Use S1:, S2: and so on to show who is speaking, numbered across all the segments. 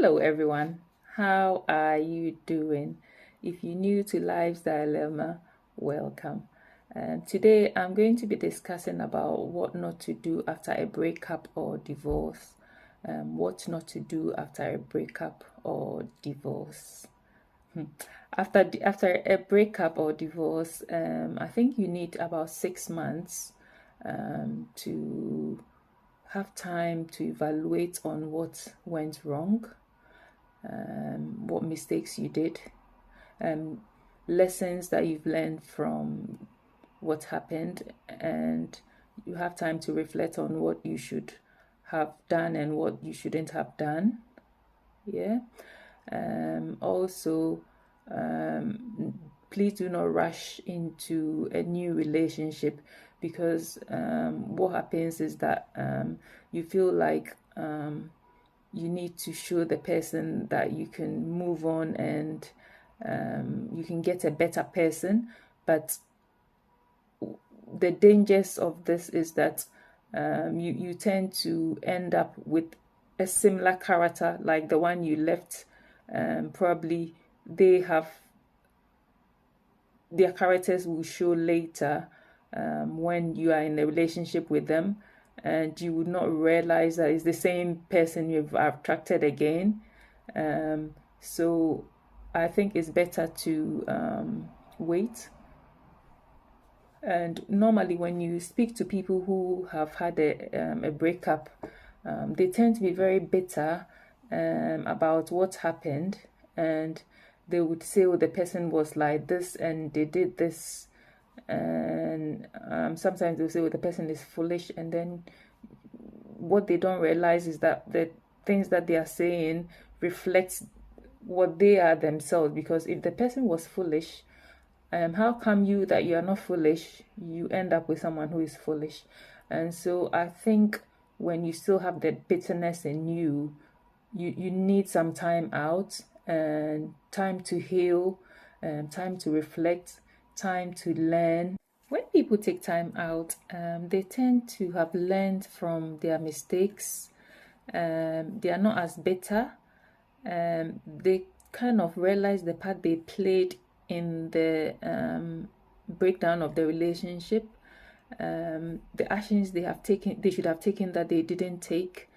S1: Hello, everyone. How are you doing? If you're new to Life's Dilemma, welcome. Today, I'm going to be discussing about what not to do after a breakup or divorce. What not to do after a breakup or divorce. After a breakup or divorce, I think you need about 6 months to have time to evaluate on what went wrong, what mistakes you did, lessons that you've learned from what happened, and you have time to reflect on what you should have done and what you shouldn't have done. Yeah. Also, please do not rush into a new relationship, because what happens is that you feel like you need to show the person that you can move on and you can get a better person. But the dangers of this is that you tend to end up with a similar character like the one you left. Probably their characters will show later when you are in a relationship with them, and you would not realize that it's the same person you've attracted again. So I think it's better to wait. And normally, when you speak to people who have had a breakup, they tend to be very bitter about what happened, and they would say, "Oh, the person was like this, and they did this," and sometimes they'll say, "Oh, the person is foolish," and then what they don't realize is that the things that they are saying reflects what they are themselves. Because if the person was foolish, how come you that you are not foolish, you end up with someone who is foolish? And so I think when you still have that bitterness in you, you need some time out, and time to heal, time to reflect, time to learn. When people take time out, they tend to have learned from their mistakes. They are not as bitter. They kind of realize the part they played in the breakdown of the relationship, the actions they should have taken that they didn't take.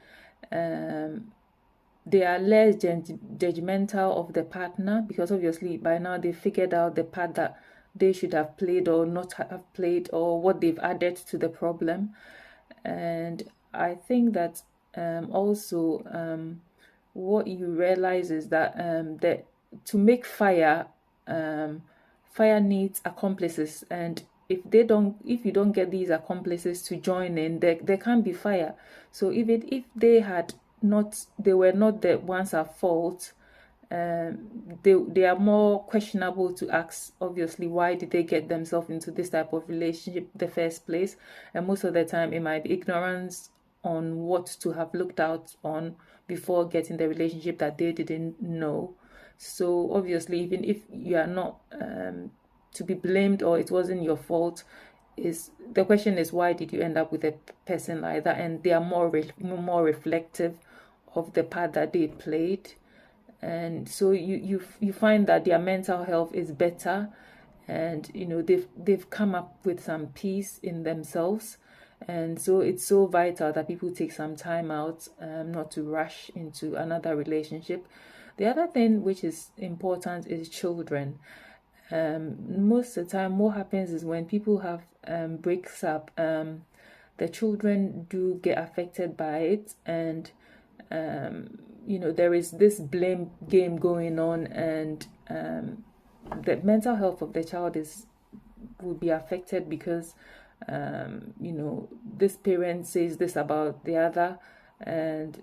S1: They are less judgmental of the partner, because obviously by now they figured out the part that they should have played or not have played, or what they've added to the problem. And I think that also what you realize is that that to make fire, fire needs accomplices, and if you don't get these accomplices to join in, there can't be fire. So even if they were not the ones at fault, they are more questionable to ask, obviously, why did they get themselves into this type of relationship in the first place. And most of the time it might be ignorance on what to have looked out on before getting the relationship that they didn't know. So obviously, even if you are not to be blamed, or it wasn't your fault, is the question is, why did you end up with a person like that? And they are more reflective of the part that they played. And so you find that their mental health is better, and they've come up with some peace in themselves. And so it's so vital that people take some time out, not to rush into another relationship. The other thing which is important is children. Most of the time what happens is when people have breaks up, the children do get affected by it, and there is this blame game going on, and the mental health of the child will be affected, because this parent says this about the other, and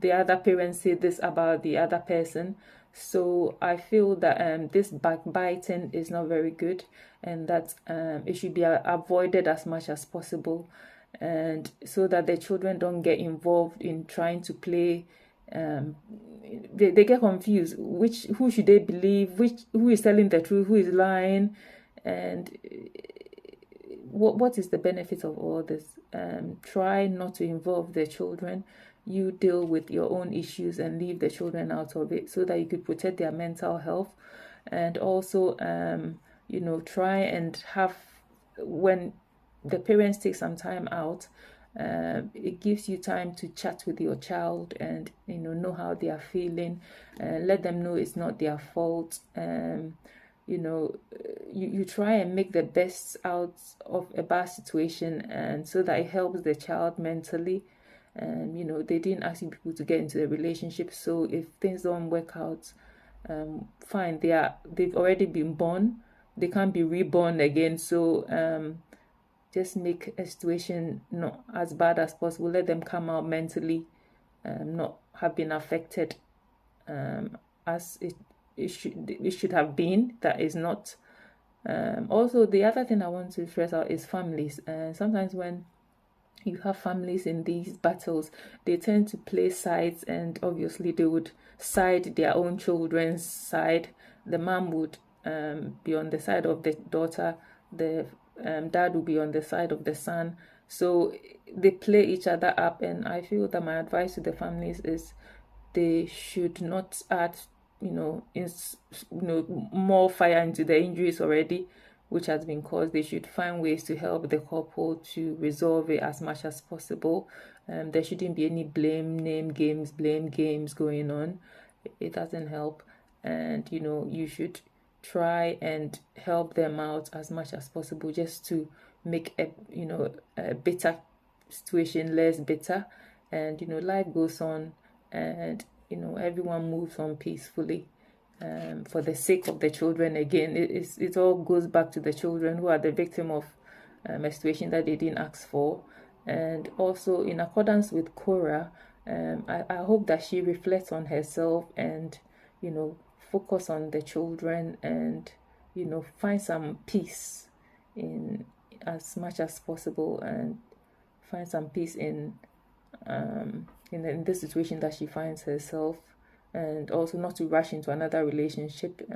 S1: the other parent say this about the other person. So I feel that this backbiting is not very good, and that it should be avoided as much as possible, and so that the children don't get involved in trying to play. They get confused, who should they believe, who is telling the truth, who is lying, and what is the benefit of all this? Try not to involve the children. you deal with your own issues and leave the children out of it, so that you could protect their mental health. And also try and have, when the parents take some time out, it gives you time to chat with your child and know how they are feeling, and let them know it's not their fault. You try and make the best out of a bad situation, and so that it helps the child mentally. And they didn't ask you people to get into a relationship, so if things don't work out, fine, they've already been born, they can't be reborn again. So just make a situation not as bad as possible. Let them come out mentally, not have been affected as it should have been. That is not. Also, the other thing I want to stress out is families. Sometimes when you have families in these battles, they tend to play sides, and obviously they would side their own children's side. The mom would be on the side of the daughter, the dad will be on the side of the son. So they play each other up, and I feel that my advice to the families is they should not add more fire into the injuries already which has been caused. They should find ways to help the couple to resolve it as much as possible. There shouldn't be any blame games going on. It doesn't help. And you should try and help them out as much as possible, just to make a bitter situation less bitter. And life goes on, and everyone moves on peacefully. For the sake of the children. Again, it all goes back to the children, who are the victim of a situation that they didn't ask for. And also, in accordance with Korra, I hope that she reflects on herself and focus on the children, and find some peace in as much as possible, and find some peace in this situation that she finds herself. And also not to rush into another relationship.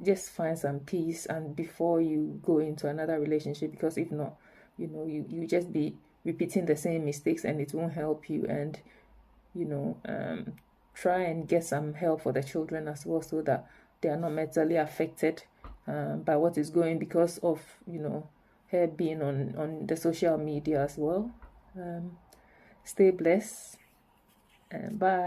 S1: Just find some peace and before you go into another relationship, because if not, you just be repeating the same mistakes, and it won't help you. And try and get some help for the children as well, so that they are not mentally affected by what is going, because of her being on the social media as well. Stay blessed. Bye.